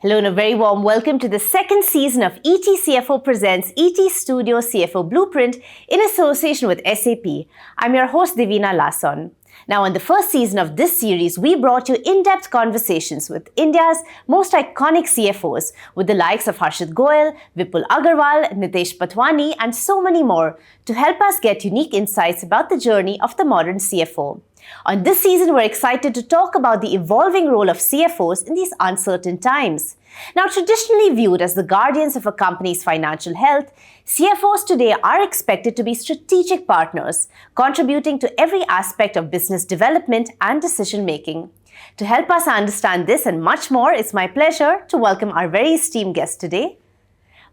Hello and a very warm welcome to the second season of ETCFO presents ET Studio CFO Blueprint in association with SAP. I'm your host Divina Lasson. Now, in the first season of this series, we brought you in-depth conversations with India's most iconic CFOs, with the likes of Harshit Goyal, Vipul Agarwal, Nitesh Patwani, and so many more, to help us get unique insights about the journey of the modern CFO. On this season, we're excited to talk about the evolving role of CFOs in these uncertain times. Now, traditionally viewed as the guardians of a company's financial health, CFOs today are expected to be strategic partners, contributing to every aspect of business development and decision-making. To help us understand this and much more, it's my pleasure to welcome our very esteemed guest today,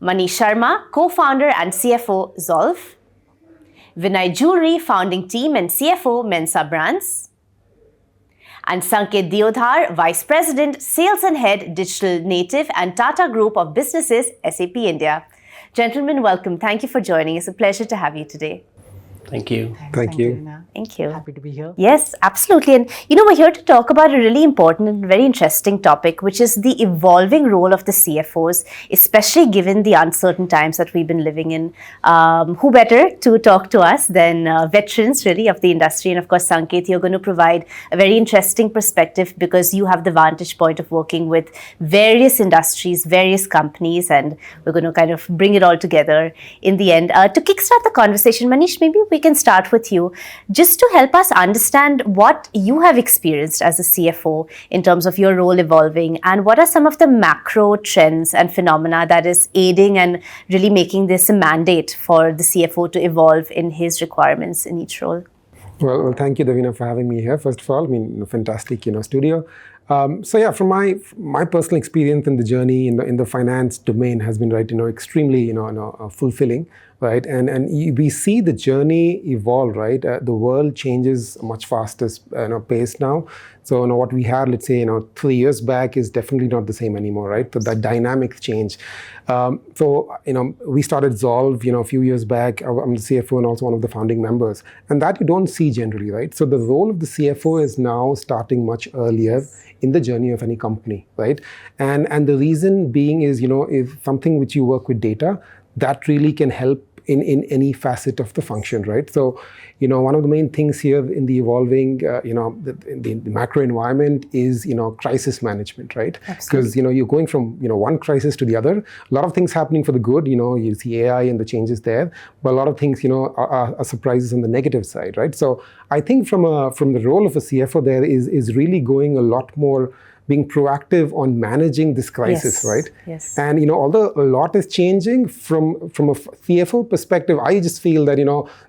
Manish Sharma, co-founder and CFO, Zolf; Vinay Julri, founding team and CFO, Mensa Brands; and Sanket Diodhar, Vice President, Sales and Head, Digital Native and Tata Group of Businesses, SAP India. Gentlemen, welcome. Thank you for joining. It's a pleasure to have you today. Thank you. Thank you. Thank you. Happy to be here. Yes, absolutely. And we're here to talk about a really important and very interesting topic, which is the evolving role of the CFOs, especially given the uncertain times that we've been living in. Who better to talk to us than veterans, really, of the industry? And of course, Sanket, you're going to provide a very interesting perspective because you have the vantage point of working with various industries, various companies, and we're going to kind of bring it all together in the end. To kickstart the conversation, Manish, maybe we can start with you, just to help us understand what you have experienced as a CFO in terms of your role evolving, and what are some of the macro trends and phenomena that is aiding and really making this a mandate for the CFO to evolve in his requirements in each role. Well, thank you, Davina, for having me here. First of all, fantastic, studio. From my personal experience in the journey in the finance domain has been extremely fulfilling, right? And we see the journey evolve, right? The world changes much faster pace now. So what we had, let's say 3 years back, is definitely not the same anymore, right? So that dynamic change. We started Zolf a few years back. I'm the CFO and also one of the founding members, and that you don't see generally, right? So the role of the CFO is now starting much earlier in the journey of any company, right? And the reason being is, if something which you work with data, that really can help in any facet of the function, right? So, one of the main things here in the evolving, the macro environment is, crisis management, right? Because, you're going from, one crisis to the other. A lot of things happening for the good, you see AI and the changes there, but a lot of things, are surprises on the negative side, right? So I think from the role of a CFO there is really going a lot more being proactive on managing this crisis, right? Yes. And although a lot is changing from a CFO perspective, I just feel that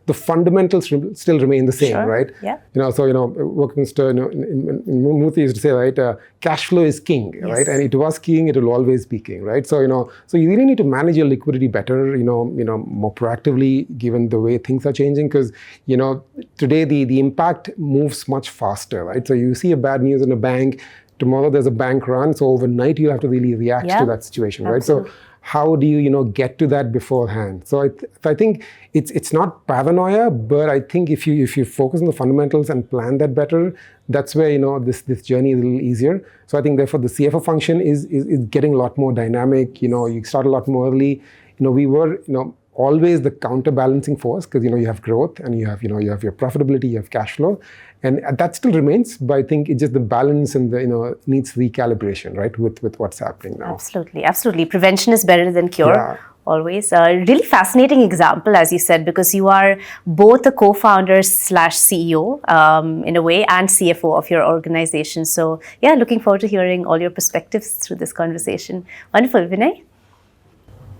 the fundamentals still remain the same, sure. right? Yeah. Working in Murthy used to say, right, cash flow is king, yes. right? And it was king, it will always be king, right? So so you really need to manage your liquidity better, more proactively, given the way things are changing, because today the impact moves much faster, right? So you see a bad news in a bank. Tomorrow there's a bank run, so overnight you have to really react to that situation, right? Absolutely. So how do you get to that beforehand? So I think it's not paranoia, but I think if you focus on the fundamentals and plan that better, that's where this journey is a little easier. So I think therefore the CFO function is getting a lot more dynamic. You start a lot more early. We were always the counterbalancing force, because you have growth and you have your profitability, you have cash flow, and that still remains. But I think it's just the balance and the needs recalibration, right, with what's happening now. Absolutely. Prevention is better than cure. Yeah. Always. A really fascinating example, as you said, because you are both a co-founder / CEO in a way, and CFO of your organization. So yeah, looking forward to hearing all your perspectives through this conversation. Wonderful. Vinay?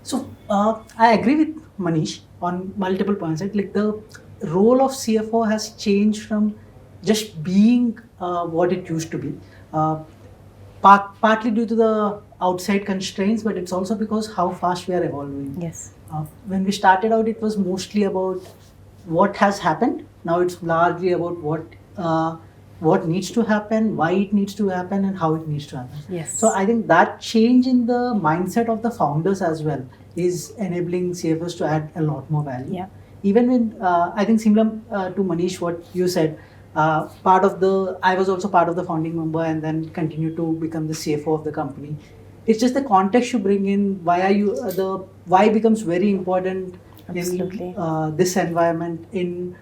So I agree with Manish on multiple points. Right? Like the role of CFO has changed from just being what it used to be, partly due to the outside constraints, but it's also because how fast we are evolving. Yes. When we started out, it was mostly about what has happened. Now it's largely about what needs to happen, why it needs to happen, and how it needs to happen. Yes. So I think that change in the mindset of the founders as well is enabling CFOs to add a lot more value. Yeah. Even when, I think similar to Manish, what you said, I was also part of the founding member and then continued to become the CFO of the company. it's just the context you bring in. Why are you the why becomes very important Absolutely. in this environment, in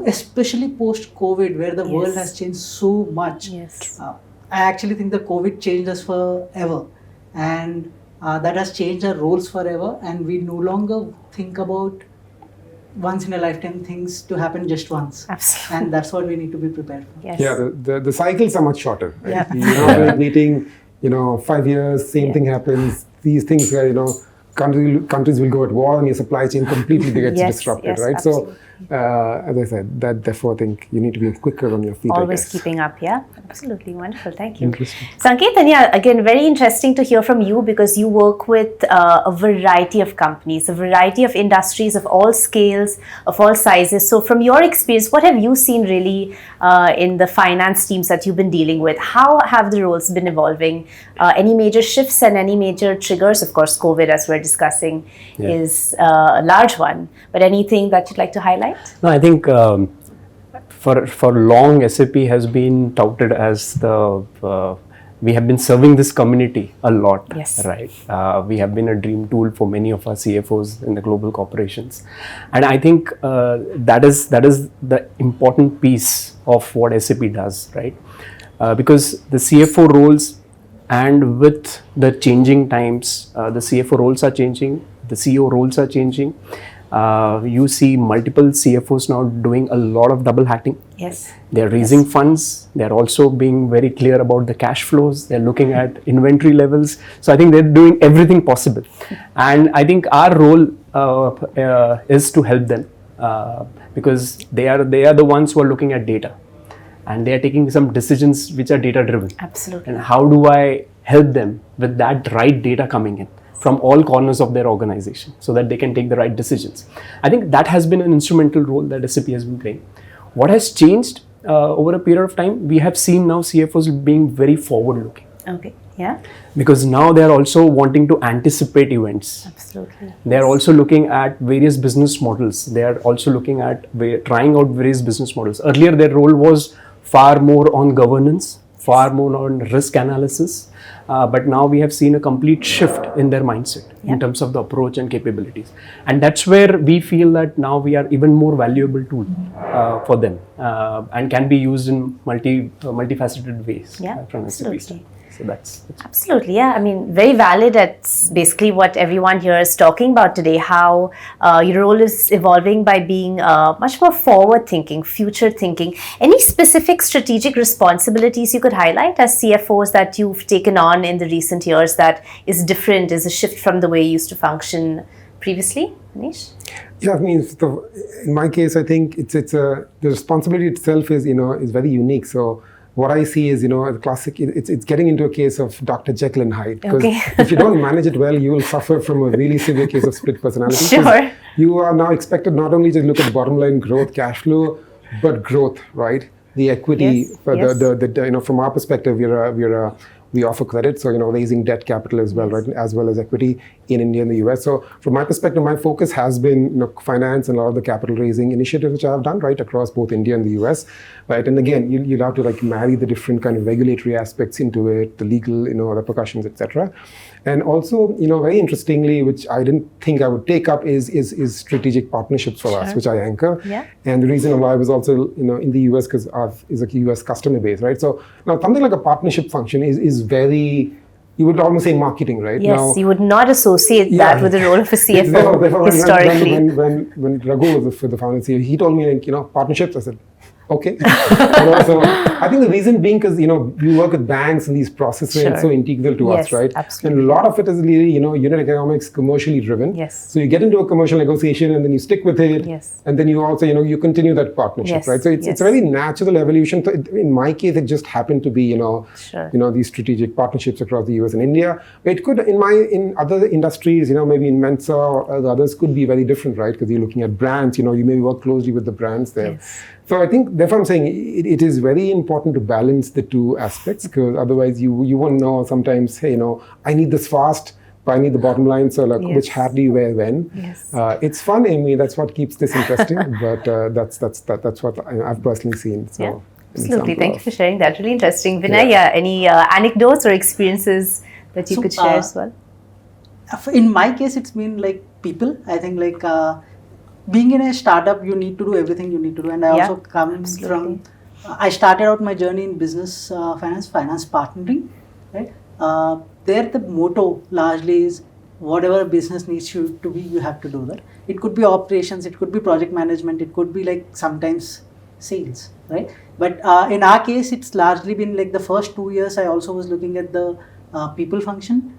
especially post COVID, where the world has changed so much. Yes. I actually think the COVID changed us forever, and that has changed our roles forever. And we no longer think about once in a lifetime things to happen just once. Absolutely. And that's what we need to be prepared for. Yes. Yeah, the cycles are much shorter. Right? Yeah. You're not like waiting, 5 years, same thing happens. These things where, countries will go at war and your supply chain completely gets Yes, disrupted, yes, right? absolutely. So, as I said, therefore I think you need to be quicker on your feet. Always keeping up, yeah. Absolutely wonderful. Thank you. Interesting. Sanket, and yeah, again, very interesting to hear from you because you work with a variety of companies, a variety of industries of all scales, of all sizes. So, from your experience, what have you seen really in the finance teams that you've been dealing with? How have the roles been evolving? Any major shifts and any major triggers? Of course, COVID, as we're discussing, is a large one. But anything that you'd like to highlight? No, I think for long SAP has been touted as the we have been serving this community a lot, Yes. right? We have been a dream tool for many of our CFOs in the global corporations, and I think that is the important piece of what SAP does, right? Because the CFO roles, and with the changing times, the CFO roles are changing, the CEO roles are changing. You see multiple CFOs now doing a lot of double hatting. Yes. They're raising funds. They're also being very clear about the cash flows. They're looking at inventory levels. So I think they're doing everything possible. And I think our role is to help them because they are the ones who are looking at data. And they are taking some decisions which are data driven. Absolutely. And how do I help them with that right data coming in from all corners of their organization so that they can take the right decisions? I think that has been an instrumental role that SAP has been playing. What has changed over a period of time, we have seen now CFOs being very forward looking. Okay. Yeah. Because now they are also wanting to anticipate events. Absolutely. They are also looking at various business models. They are also looking at trying out various business models. Earlier, their role was far more on governance, far more on risk analysis. But now we have seen a complete shift in their mindset in terms of the approach and capabilities. And that's where we feel that now we are even more valuable tool for them and can be used in multifaceted ways from SAP. Absolutely. So that's Absolutely, yeah. I mean, very valid. That's basically what everyone here is talking about today, how your role is evolving by being much more forward-thinking, future-thinking. Any specific strategic responsibilities you could highlight as CFOs that you've taken on in the recent years that is different, is a shift from the way you used to function previously? Manish? Yeah, I mean, in my case, I think the responsibility itself is very unique. So what I see is, a classic, it's getting into a case of Dr. Jekyll and Hyde. Because if you don't manage it well, you will suffer from a really severe case of split personality. Sure. You are now expected not only to look at bottom line growth, cash flow, but growth, right? The equity, from our perspective, we offer credit, so raising debt capital as well, right, as well as equity in India and the US. So from my perspective, my focus has been finance and a lot of the capital raising initiatives which I have done right across both India and the US, right. And again, you'll have to marry the different kind of regulatory aspects into it, the legal repercussions, etc. And also, very interestingly, which I didn't think I would take up is strategic partnerships for us, which I anchor. Yeah. And the reason why I was also in the US because ours is a US customer base, right? So now something like a partnership function is very, you would almost say marketing, right? Yes, now, you would not associate that with the role of a CFO historically. When Raghu was the founder CEO, he told me partnerships. I said, okay. So I think the reason being because we work with banks and these processes are so integral to us, right? Absolutely. And a lot of it is really unit economics, commercially driven. Yes. So you get into a commercial negotiation and then you stick with it. Yes. And then you also you continue that partnership, right? So it's a very natural evolution. So in my case, it just happened to be these strategic partnerships across the US and India. It could in other industries, maybe in Mensa or the others could be very different, right? Because you're looking at brands. You may work closely with the brands there. Yes. So I think, therefore I'm saying it is very important to balance the two aspects because otherwise you won't know sometimes, hey, I need this fast, but I need the bottom line. So which hat do you wear when? Yes. It's fun, Amy. That's what keeps this interesting. But that's what I've personally seen. So, yeah, absolutely. Thank you for sharing that. Really interesting. Vinay, any anecdotes or experiences that you So, could share as well? In my case, it's been like people. I think like being in a startup, you need to do everything you need to do. And I Yeah, also come absolutely. from, I started out my journey in business finance partnering, right? There the motto largely is whatever business needs you to be, you have to do that. It could be operations, it could be project management, it could be like sometimes sales, right? But in our case, it's largely been like the first 2 years, I also was looking at the people function.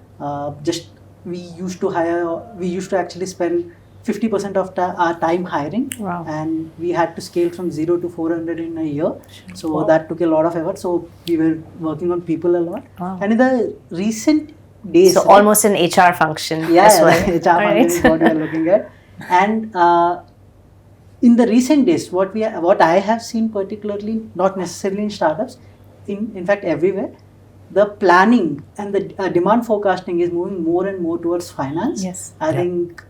Just we used to actually spend 50% of our time hiring. Wow. And we had to scale from 0 to 400 in a year. So Wow. that took a lot of effort. So we were working on people a lot. Wow. And in the recent days, So almost an HR function yeah, as well. HR All right. function is what we are looking at. And in the recent days, what I have seen particularly, not necessarily in startups, in fact everywhere, the planning and the demand forecasting is moving more and more towards finance. Yes. I think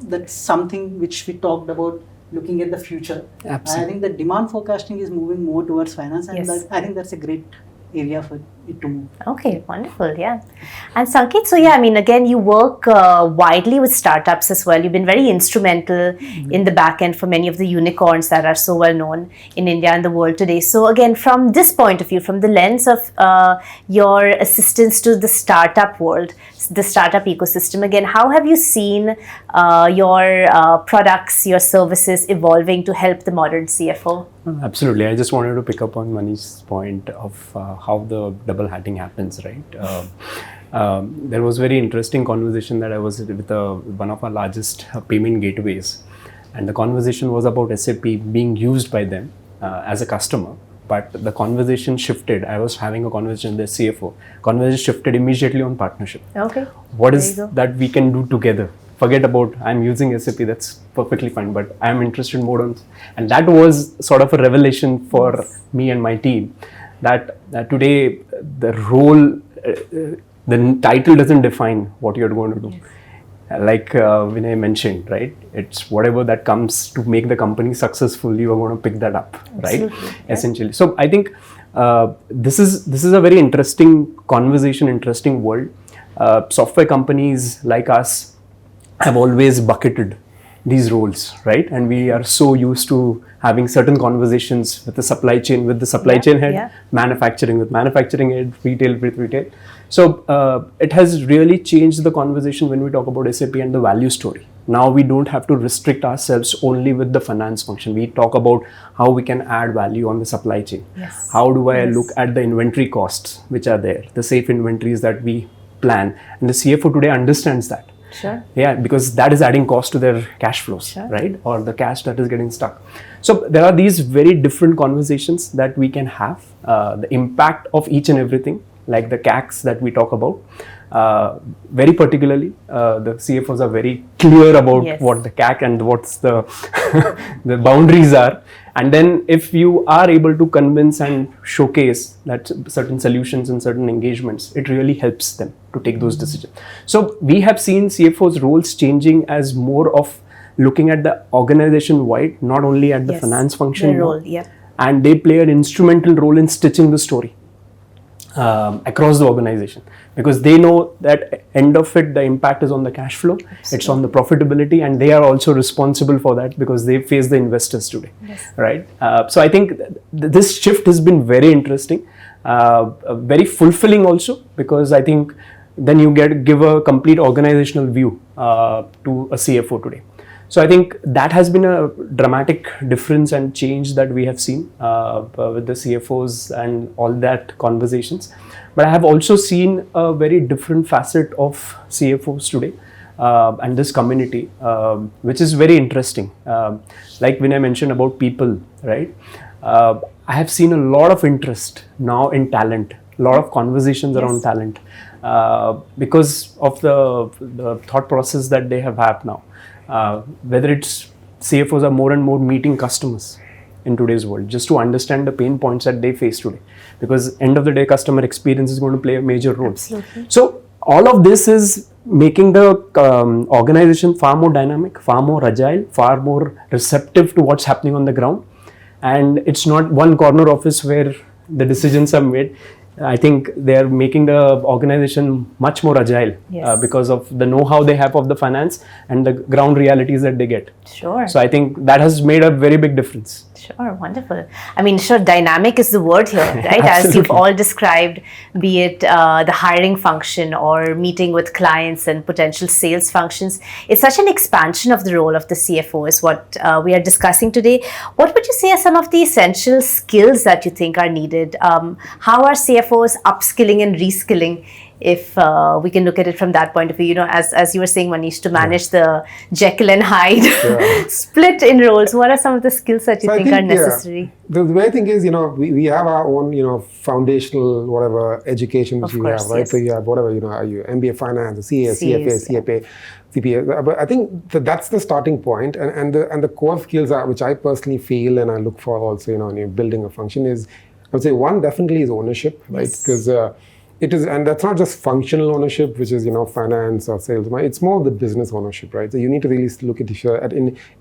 that's something which we talked about, looking at the future. Absolutely. I think the demand forecasting is moving more towards finance, and Yes. I think that's a great area for it to move. Okay, wonderful. Yeah. And Sanket, so yeah, I mean, again, you work widely with startups as well. You've been very instrumental in the back end for many of the unicorns that are so well known in India and the world today. So again, from this point of view, from the lens of your assistance to the startup world, the startup ecosystem, again, how have you seen your products, your services evolving to help the modern CFO? Absolutely. I just wanted to pick up on Manish's point of how the double hatting happens, right? There was very interesting conversation that I was with one of our largest payment gateways, and the conversation was about SAP being used by them as a customer. But the conversation shifted. I was having a conversation with the CFO. Conversation shifted immediately on partnership. Okay. What There is you go. that we can do together? Forget about I'm using SAP, that's perfectly fine, but I'm interested more on, and that was sort of a revelation for me and my team that today the role, the title doesn't define what you're going to do. Like Vinay mentioned, right? It's whatever that comes to make the company successful, you are going to pick that up, right? Absolutely, yeah. Essentially. So I think this is a very interesting conversation, interesting world. Software companies like us have always bucketed these roles, right? And we are so used to having certain conversations with the supply chain, chain head, yeah. manufacturing with manufacturing head, retail with retail. So it has really changed the conversation when we talk about SAP and the value story. Now we don't have to restrict ourselves only with the finance function. We talk about how we can add value on the supply chain. Yes. How do I Yes. look at the inventory costs which are there, the safe inventories that we plan, and the CFO today understands that. Sure. Yeah, because that is adding cost to their cash flows, Sure. right? Or the cash that is getting stuck. So there are these very different conversations that we can have. The impact of each and everything, like the CACs that we talk about. Very particularly, the CFOs are very clear about Yes. what the CAC and what's the the boundaries are. And then if you are able to convince and showcase that certain solutions and certain engagements, it really helps them to take those decisions. So we have seen CFOs' roles changing as more of looking at the organization wide, not only at the Yes. finance function. Their role, yeah. And they play an instrumental role in stitching the story across the organization, because they know that end of it, the impact is on the cash flow, it's on the profitability, and they are also responsible for that because they face the investors today, right? So I think this shift has been very interesting, very fulfilling also, because I think then you give a complete organizational view to a CFO today. So I think that has been a dramatic difference and change that we have seen with the CFOs and all that conversations. But I have also seen a very different facet of CFOs today and this community, which is very interesting. Like Vinay mentioned about people, right? I have seen a lot of interest now in talent, a lot of conversations around talent because of the thought process that they have had now. Whether it's CFOs are more and more meeting customers in today's world just to understand the pain points that they face today, because end of the day customer experience is going to play a major role. Absolutely. So all of this is making the organization far more dynamic, far more agile, far more receptive to what's happening on the ground. And it's not one corner office where the decisions are made. I think they're making the organization much more agile because of the know-how they have of the finance and the ground realities that they get. Sure. So I think that has made a very big difference. Sure, wonderful. I mean, sure, dynamic is the word here, right? As you've all described, be it the hiring function or meeting with clients and potential sales functions. It's such an expansion of the role of the CFO is what we are discussing today. What would you say are some of the essential skills that you think are needed? How are CFOs upskilling and reskilling, if we can look at it from that point of view, as you were saying, Manish, to manage the Jekyll and Hyde split in roles? What are some of the skills that you think are necessary? The way I think is, we have our own, foundational, whatever, education which we have, right? Yes. So you have whatever, are you MBA finance, CA, CFA, CFA, CPA. But I think that's the starting point. And the core skills are, which I personally feel and I look for also, when you're building a function is, I would say one definitely is ownership, right? Because it is, and that's not just functional ownership, which is, finance or sales. It's more the business ownership, right? So you need to really look at it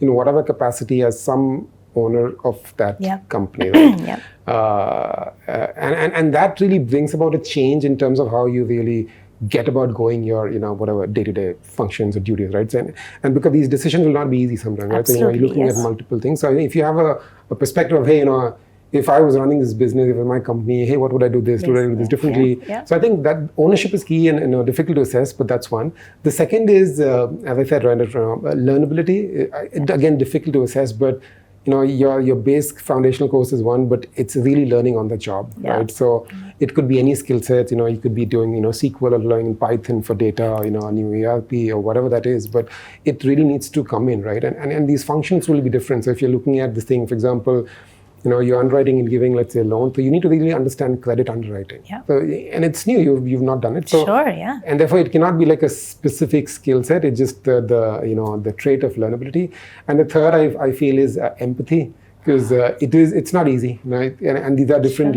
in whatever capacity as some owner of that company, right? And that really brings about a change in terms of how you really get about going your, whatever day-to-day functions or duties, right? And because these decisions will not be easy sometimes, right? So, you're looking at multiple things. So if you have a perspective of, hey, if I was running this business, if it was my company, hey, what would I do this? Would I do this differently? So I think that ownership is key and difficult to assess, but that's one. The second is, as I said, right, learnability. Again, difficult to assess, but your base foundational course is one, but it's really learning on the job, right? So it could be any skill set. You could be doing SQL or learning Python for data, or, a new ERP or whatever that is, but it really needs to come in, right? And these functions will be different. So if you're looking at this thing, for example, you're underwriting and giving, let's say, a loan. So you need to really understand credit underwriting. So, and it's new. You've not done it. So, and therefore, it cannot be like a specific skill set. It's just the trait of learnability. And the third, I feel, is empathy, because it's not easy, right? And these are different.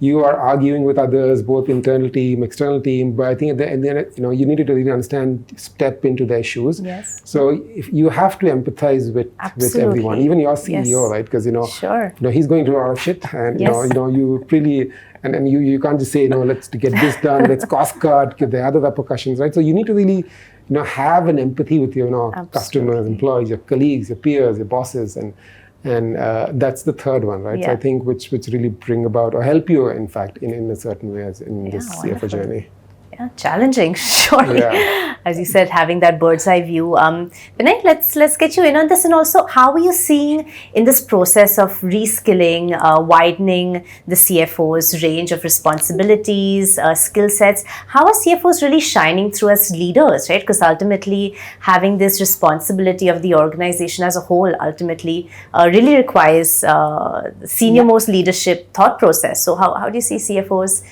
You are arguing with others, both internal team, external team. But I think at the end, you need to really understand, step into their shoes. So if you have to empathize with everyone, even your CEO, right? Because he's going through a lot of shit, and you really and you can't just say let's get this done, let's cost cut, get the other repercussions, right? So you need to really have an empathy with your customers, employees, your colleagues, your peers, your bosses, and that's the third one, right? So I think which really bring about or help you, in fact, in a certain way as in this CFO journey. Challenging, surely. As you said, having that bird's eye view. Vinay, let's get you in on this, and also how are you seeing in this process of reskilling, widening the CFO's range of responsibilities, skill sets? How are CFOs really shining through as leaders, right? Because ultimately, having this responsibility of the organization as a whole ultimately really requires senior most leadership thought process. So how do you see CFOs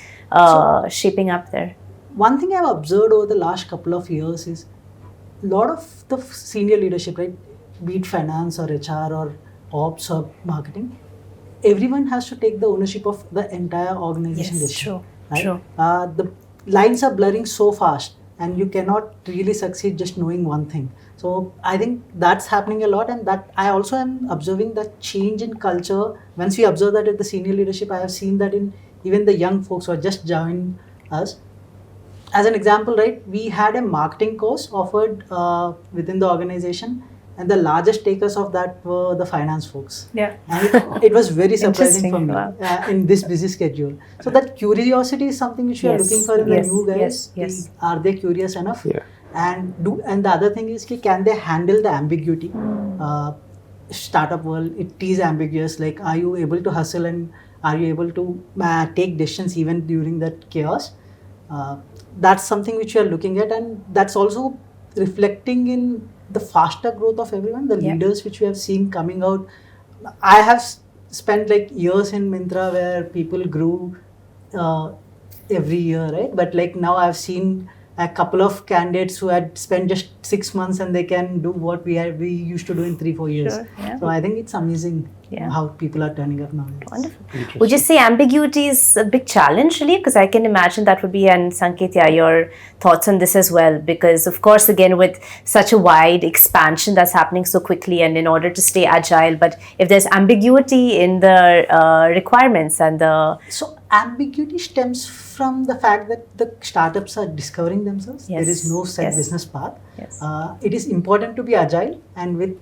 shaping up there? One thing I've observed over the last couple of years is a lot of the senior leadership, right, be it finance or HR or ops or marketing, everyone has to take the ownership of the entire organization decision. Right? The lines are blurring so fast, and you cannot really succeed just knowing one thing. So I think that's happening a lot, and that I also am observing that change in culture. Once we observe that at the senior leadership, I have seen that in even the young folks who are just joined us. As an example, right, we had a marketing course offered within the organization, and the largest takers of that were the finance folks. And it was very surprising for me in this busy schedule. So that curiosity is something which we are looking for in the new guys. Are they curious enough? And the other thing is, can they handle the ambiguity? Startup world, it is ambiguous. Like, are you able to hustle, and are you able to take decisions even during that chaos? That's something which we are looking at, and that's also reflecting in the faster growth of everyone, the leaders which we have seen coming out. I have spent like years in Myntra where people grew every year, right? But like now I've seen a couple of candidates who had spent just 6 months and they can do what we used to do in 3-4 years. So I think it's amazing. Yeah. how people are turning up nowadays. Wonderful. Would you say ambiguity is a big challenge, really? Because I can imagine that would be, and Sanket, your thoughts on this as well. Because, of course, again, with such a wide expansion that's happening so quickly, and in order to stay agile, but if there's ambiguity in the requirements and the... So ambiguity stems from the fact that the startups are discovering themselves. Yes. There is no set Yes. business path. Yes. It is important to be agile, and with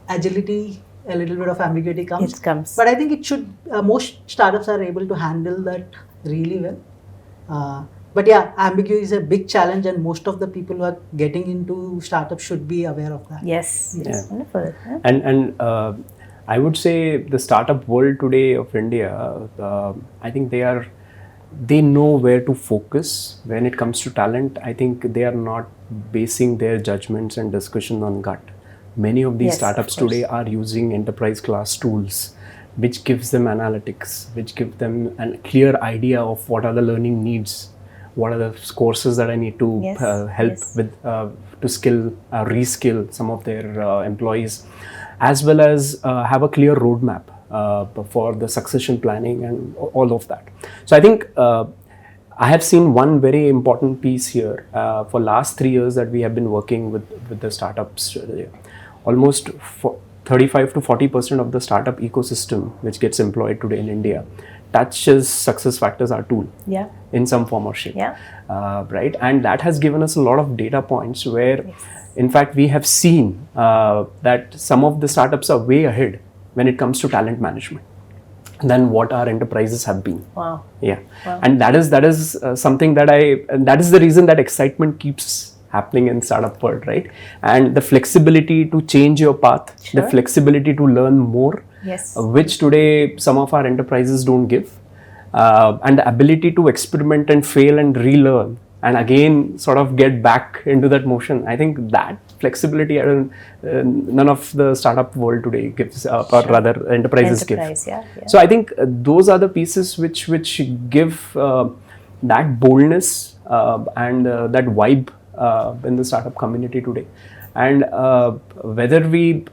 agility, a little bit of ambiguity comes. It comes. But I think it should. Most startups are able to handle that really well. But yeah, ambiguity is a big challenge, and most of the people who are getting into startups should be aware of that. Yes. Yeah. Wonderful. Yeah. And I would say the startup world today of India, I think they know where to focus when it comes to talent. I think they are not basing their judgments and discussion on gut. Many of these Yes, startups of course. today are using enterprise class tools, which gives them analytics, which give them a clear idea of what are the learning needs, what are the courses that I need to Yes, help yes. with to skill, reskill some of their employees, as well as have a clear roadmap for the succession planning and all of that. So I think I have seen one very important piece here for last 3 years that we have been working with the startups. Almost 35 to 40% of the startup ecosystem which gets employed today in India touches SuccessFactors, our tool, Yeah. in some form or shape. Yeah. Right, and that has given us a lot of data points where, Yes. in fact, we have seen that some of the startups are way ahead when it comes to talent management than what our enterprises have been. Wow. Yeah, Wow. and that is something that and that is the reason that excitement keeps happening in startup world, right? And the flexibility to change your path, Sure. the flexibility to learn more, Yes. which today some of our enterprises don't give, and the ability to experiment and fail and relearn and again sort of get back into that motion. I think that flexibility none of the startup world today gives, or rather enterprises Enterprise, give. yeah, yeah. So I think those are the pieces which give that boldness and that vibe in the startup community today. And whether we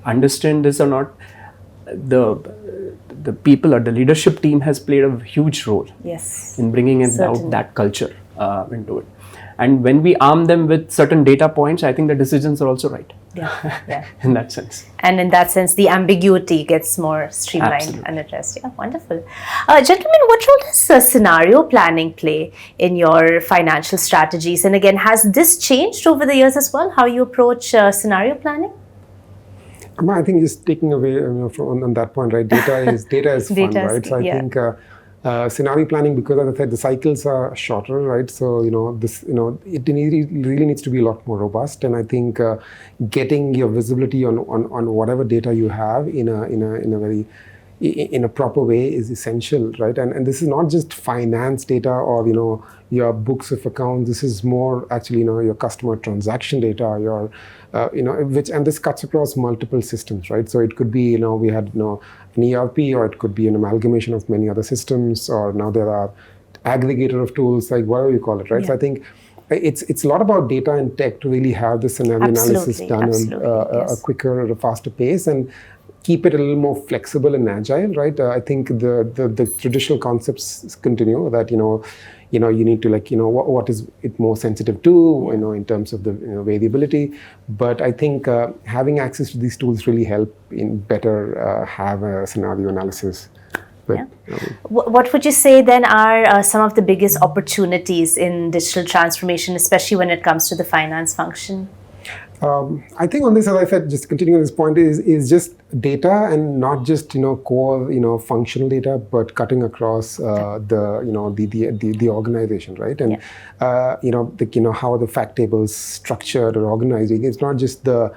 understand this or not, the people or the leadership team has played a huge role Yes. in bringing in Certainly. out that culture into it. And when we arm them with certain data points, I think the decisions are also right. Yeah. Yeah. In that sense. And in that sense, the ambiguity gets more streamlined Absolutely. and addressed. Yeah, wonderful. Gentlemen, what role does scenario planning play in your financial strategies? And again, has this changed over the years as well, how you approach scenario planning? I think just taking away from on that point, right? Data is fun, Data is right? key, So I yeah. think scenario planning, because as I said, the cycles are shorter, right? So it really needs to be a lot more robust. And I think getting your visibility on whatever data you have in a proper way is essential, right? And this is not just finance data or your books of accounts. This is more actually your customer transaction data, your and this cuts across multiple systems, right? So it could be we had an ERP, or it could be an amalgamation of many other systems, or now there are aggregator of tools, like whatever you call it, right? Yeah. So I think it's a lot about data and tech to really have the scenario analysis Absolutely, done absolutely, at a yes. quicker, at a faster pace, and keep it a little more flexible and agile, right? I think the traditional concepts continue, that you need to what is it more sensitive to, in terms of the variability. But I think having access to these tools really help in better have a scenario analysis. But, Yeah. What would you say then are some of the biggest opportunities in digital transformation, especially when it comes to the finance function? I think on this, as I said, just continuing this point, is just data, and not just core functional data, but cutting across the organization, right? And how the fact tables structured or organized. It's not just the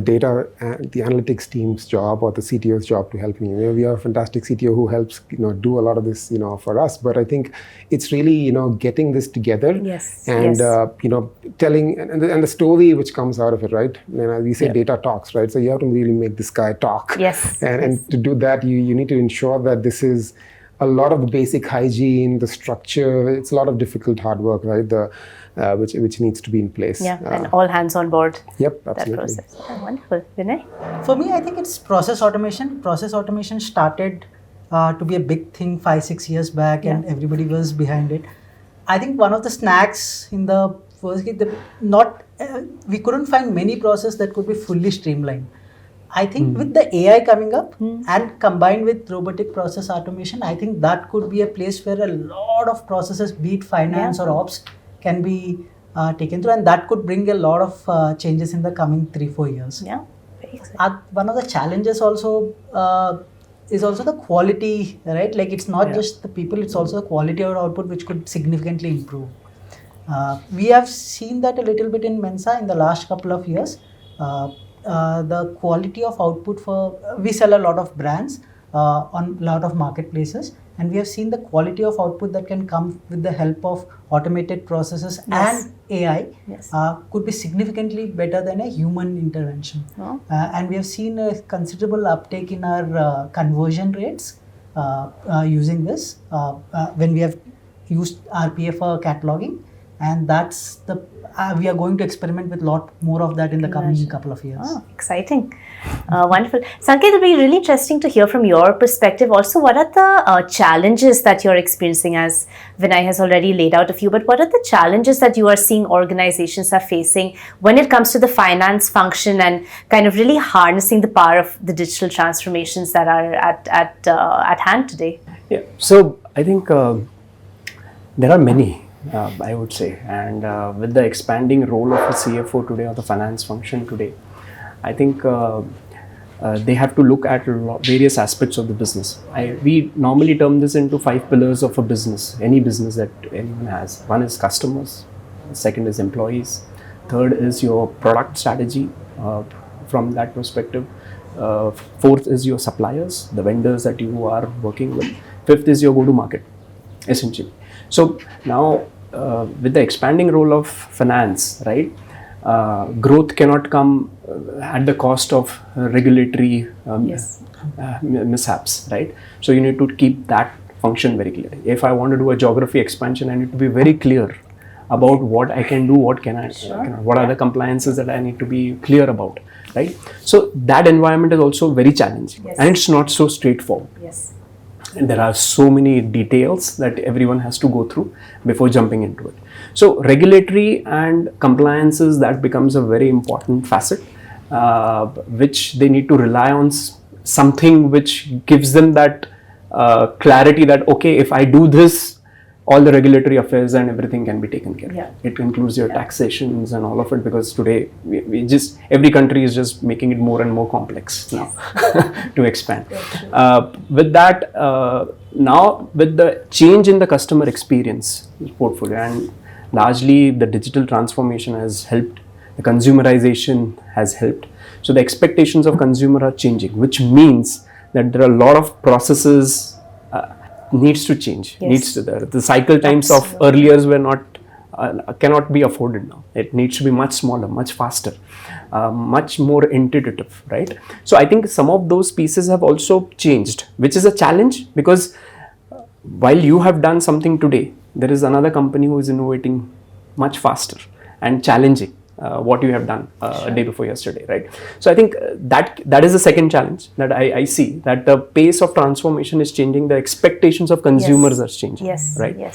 data and the analytics team's job or the CTO's job to help me. We have a fantastic CTO who helps do a lot of this for us. But I think it's really getting this together. Yes. And yes. telling and the story which comes out of it, right? We say Yeah. data talks, right? So you have to really make this guy talk. Yes. And to do that, you need to ensure that this is a lot of the basic hygiene, the structure, it's a lot of difficult hard work, right? Which needs to be in place. Yeah, and all hands on board. Yep, That absolutely. process. Wonderful. Vinay? For me, I think it's process automation. Process automation started to be a big thing 5-6 years back, and everybody was behind it. I think one of the snacks in the first we couldn't find many processes that could be fully streamlined. I think with the AI coming up and combined with robotic process automation, I think that could be a place where a lot of processes, be it finance or ops, can be taken through, and that could bring a lot of changes in the coming 3-4 years. Yeah, very exciting. One of the challenges also is also the quality, right? Like it's not just the people, it's also the quality of output which could significantly improve. We have seen that a little bit in Mensa in the last couple of years. The quality of output we sell a lot of brands on a lot of marketplaces, and we have seen the quality of output that can come with the help of automated processes and AI could be significantly better than a human intervention. And we have seen a considerable uptake in our conversion rates using this when we have used RPA for cataloging, and that's we are going to experiment with a lot more of that in the coming couple of years. Oh, exciting. Wonderful. Sanket, it'll be really interesting to hear from your perspective also. What are the challenges that you're experiencing, as Vinay has already laid out a few, but what are the challenges that you are seeing organizations are facing when it comes to the finance function and kind of really harnessing the power of the digital transformations that are at hand today? Yeah, so I think there are many. I would say, and with the expanding role of a CFO today or the finance function today, I think they have to look at various aspects of the business. We normally term this into 5 pillars of a business, any business that anyone has. One is customers, second is employees, third is your product strategy from that perspective, fourth is your suppliers, the vendors that you are working with, fifth is your go-to-market, essentially. So now with the expanding role of finance, right, growth cannot come at the cost of regulatory mishaps, right? So you need to keep that function very clear. If I want to do a geography expansion, I need to be very clear about what I can do, what can I, what are the compliances that I need to be clear about, right? So that environment is also very challenging, and it's not so straightforward. And there are so many details that everyone has to go through before jumping into it. So regulatory and compliances, that becomes a very important facet, which they need to rely on something which gives them that clarity that, okay, if I do this, all the regulatory affairs and everything can be taken care of. It includes your taxations and all of it, because today we just, every country is just making it more and more complex now to expand. With that, now with the change in the customer experience portfolio, and largely the digital transformation has helped, the consumerization has helped. So the expectations of consumer are changing, which means that there are a lot of processes needs to change, needs to, the cycle times of earlier were not, cannot be afforded now. It needs to be much smaller, much faster, much more intuitive, right? So I think some of those pieces have also changed, which is a challenge, because while you have done something today, there is another company who is innovating much faster and challenging what you have done a day before yesterday, right? So I think that is the second challenge that I see, that the pace of transformation is changing, the expectations of consumers are changing, right?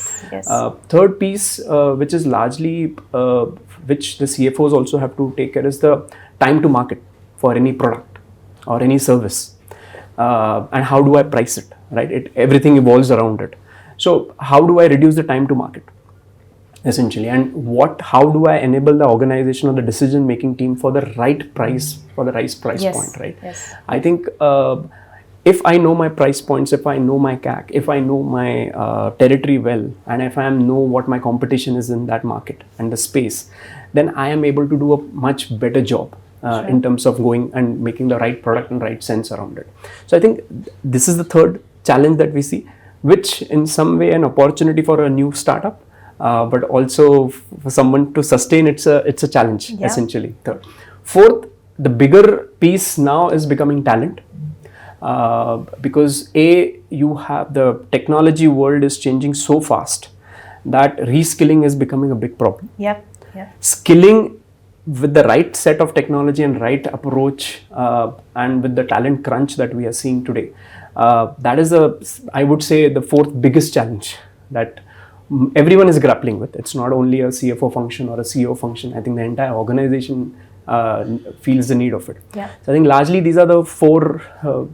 Third piece, which is largely, which the CFOs also have to take care, is the time to market for any product or any service, and how do I price it, right? Everything evolves around it. So how do I reduce the time to market, essentially, and how do I enable the organization or the decision making team for the right price, for the right price point, right? I think if I know my price points, if I know my CAC, if I know my territory well, and if I know what my competition is in that market and the space, then I am able to do a much better job in terms of going and making the right product and right sense around it. So I think this is the third challenge that we see, which in some way an opportunity for a new startup, but also for someone to sustain, it's a challenge, essentially. Third. Fourth, the bigger piece now is becoming talent. because you have the technology world is changing so fast that reskilling is becoming a big problem. Yep. Skilling with the right set of technology and right approach, and with the talent crunch that we are seeing today, that is I would say the fourth biggest challenge that everyone is grappling with. It's not only a CFO function or a CEO function. I think the entire organization feels the need of it. Yeah. So I think largely these are the four,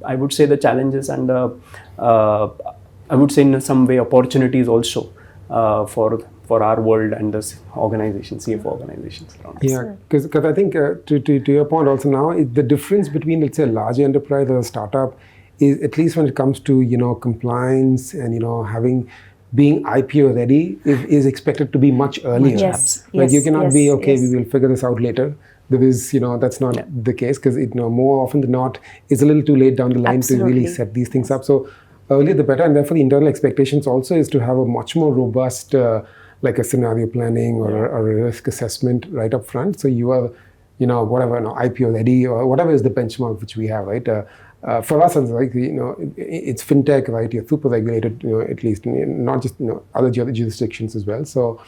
I would say, the challenges and I would say in some way opportunities also for our world and this organization, CFO organizations around us. Yeah, because I think to your point also now, the difference between, let's say, a large enterprise or a startup is, at least when it comes to compliance and being IPO ready, is expected to be much earlier. Yes. Like you cannot be yes. we will figure this out later. There is that's not the case, because more often than not it's a little too late down the line to really set these things up. So earlier the better, and therefore the internal expectations also is to have a much more robust like a scenario planning or a risk assessment right up front. So you are whatever IPO ready or whatever is the benchmark which we have, right? For us, it's like it's fintech, right? You're super regulated, at least not just other jurisdictions as well. So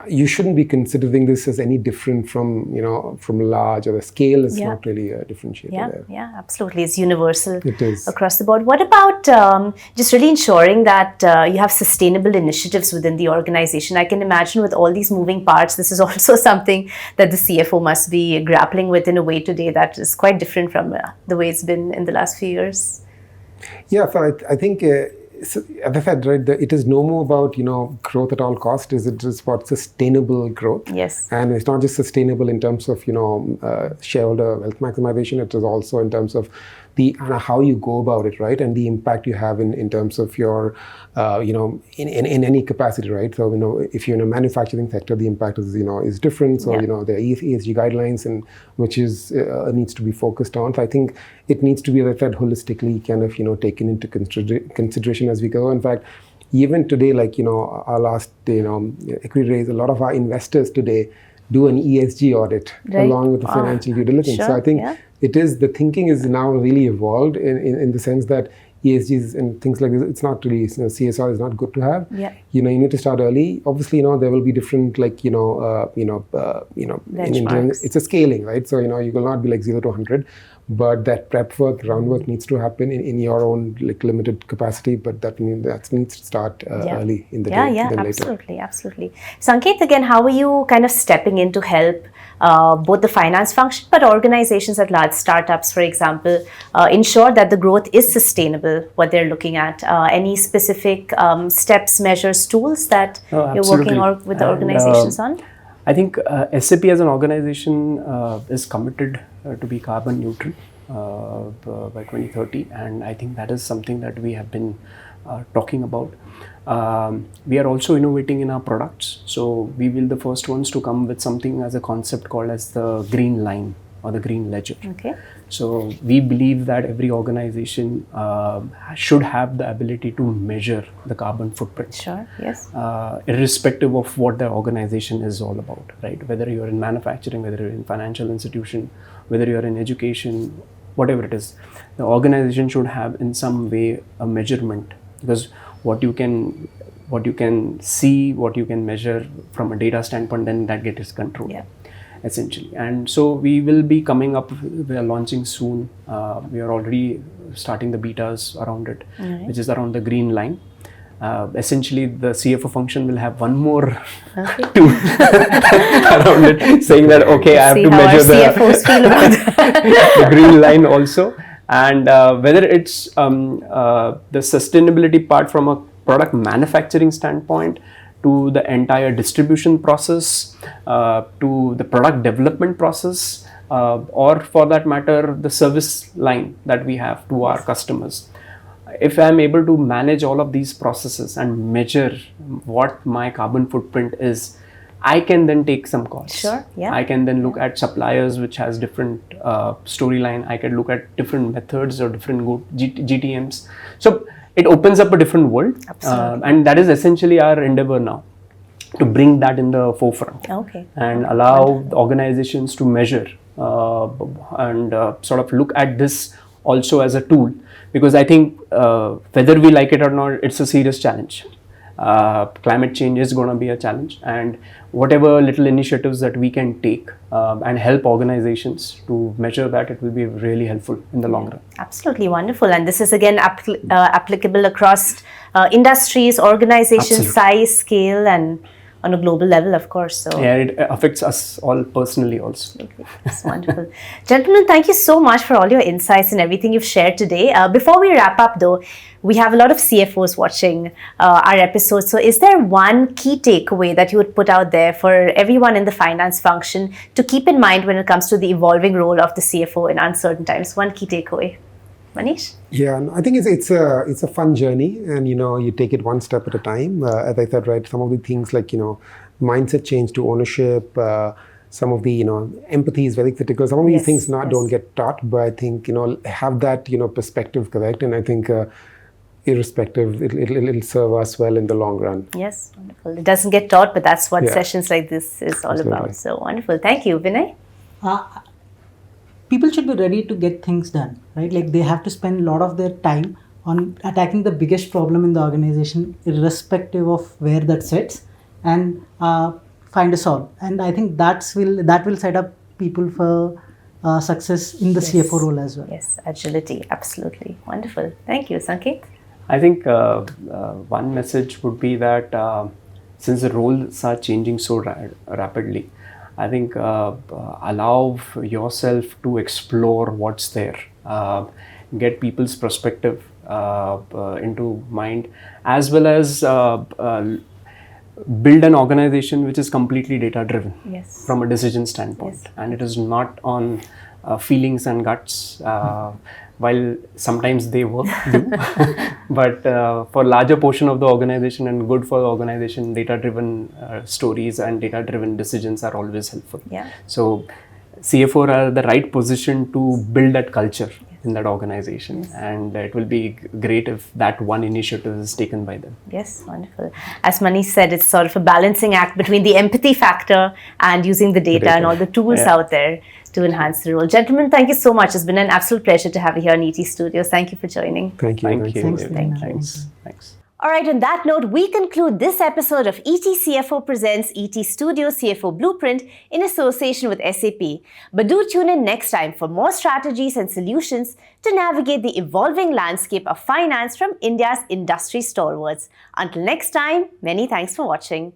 you shouldn't be considering this as any different from large, or the scale is not really a differentiator there. Yeah, absolutely. It's universal. It is. Across the board. What about just really ensuring that you have sustainable initiatives within the organization? I can imagine with all these moving parts, this is also something that the CFO must be grappling with in a way today that is quite different from the way it's been in the last few years. Yeah, so I think so, as I said, right, it is no more about growth at all costs. It is about sustainable growth. Yes. And it's not just sustainable in terms of shareholder wealth maximization. It is also in terms of how you go about it, right, and the impact you have in terms of your in any capacity, right. So if you're in a manufacturing sector, the impact is different. So there are ESG guidelines and which is needs to be focused on. So I think it needs to be, as I said, holistically kind of taken into consideration as we go. In fact, even today, like our last equity raise, a lot of our investors today do an ESG audit along with the financial due diligence. Sure. So I think the thinking is now really evolved in the sense that ESGs and things like this, it's not really, CSR is not good to have. Yeah. You need to start early. Obviously, there will be different in India, it's a scaling, right? So, you will not be like 0 to 100, but that prep work, groundwork needs to happen in your own limited capacity, but that needs to start early in the day. Yeah, absolutely. Sanket, again, how are you kind of stepping in to help both the finance function, but organizations at large, startups, for example, ensure that the growth is sustainable, what they're looking at? Any specific steps, measures, tools that you're working with the organizations on? I think SAP as an organization is committed to be carbon neutral by 2030, and I think that is something that we have been talking about. We are also innovating in our products, so we will be the first ones to come with something as a concept called as the green line or the green ledger. Okay. So we believe that every organization should have the ability to measure the carbon footprint. Sure, yes. Irrespective of what the organization is all about, right? Whether you're in manufacturing, whether you're in financial institution, whether you're in education, whatever it is, the organization should have in some way a measurement, because what you can see, what you can measure from a data standpoint, then that gets controlled. Yeah. Essentially. And so we will be coming up, we are launching soon. We are already starting the betas around it, which is around the green line. Essentially, the CFO function will have one more tool around it, saying that, okay, I have to measure the green line also. And whether it's the sustainability part from a product manufacturing standpoint, to the entire distribution process, to the product development process, or for that matter, the service line that we have to our customers. If I'm able to manage all of these processes and measure what my carbon footprint is, I can then take some calls. Sure, yeah. I can then look at suppliers which has different storyline. I can look at different methods or different GTMs. So it opens up a different world. And that is essentially our endeavor now, to bring that in the forefront. Okay. And allow organizations to measure and sort of look at this also as a tool, because I think whether we like it or not, it's a serious challenge. Climate change is going to be a challenge, and whatever little initiatives that we can take and help organizations to measure that, it will be really helpful in the long run. Absolutely wonderful. And this is again applicable across industries, organizations, Absolutely. size, scale, and on a global level, of course. So Yeah, it affects us all personally also. that's wonderful. Gentlemen, thank you so much for all your insights and everything you've shared today. Before we wrap up though, we have a lot of CFOs watching our episode. So is there one key takeaway that you would put out there for everyone in the finance function to keep in mind when it comes to the evolving role of the CFO in uncertain times? One key takeaway. Manish? Yeah, and I think it's a fun journey, and you take it one step at a time. As I said, right, some of the things like mindset change to ownership, some of the empathy is very critical. Some of these things don't get taught, but I think have that perspective correct, and I think irrespective, it'll serve us well in the long run. Yes, wonderful. It doesn't get taught, but that's what sessions like this is all about. So wonderful. Thank you, Vinay. People should be ready to get things done, right? Like they have to spend a lot of their time on attacking the biggest problem in the organization, irrespective of where that sits, and find a solve. And I think that will set up people for success in the CFO role as well. Yes, agility, absolutely. Wonderful. Thank you, Sanket. I think one message would be that since the roles are changing so rapidly, I think allow yourself to explore what's there, get people's perspective into mind, as well as build an organization which is completely data driven from a decision standpoint, and it is not on feelings and guts, while sometimes they work but for larger portion of the organization and good for the organization, data driven stories and data driven decisions are always helpful. So CFO are the right position to build that culture in that organization, and it will be great if that one initiative is taken by them. Yes, wonderful. As Manish said, it's sort of a balancing act between the empathy factor and using the data and all the tools out there to enhance the role. Gentlemen, thank you so much. It's been an absolute pleasure to have you here on ET Studios. Thank you for joining. Thank you. Thanks. All right, on that note, we conclude this episode of ETCFO Presents ET Studios CFO Blueprint in association with SAP. But do tune in next time for more strategies and solutions to navigate the evolving landscape of finance from India's industry stalwarts. Until next time, many thanks for watching.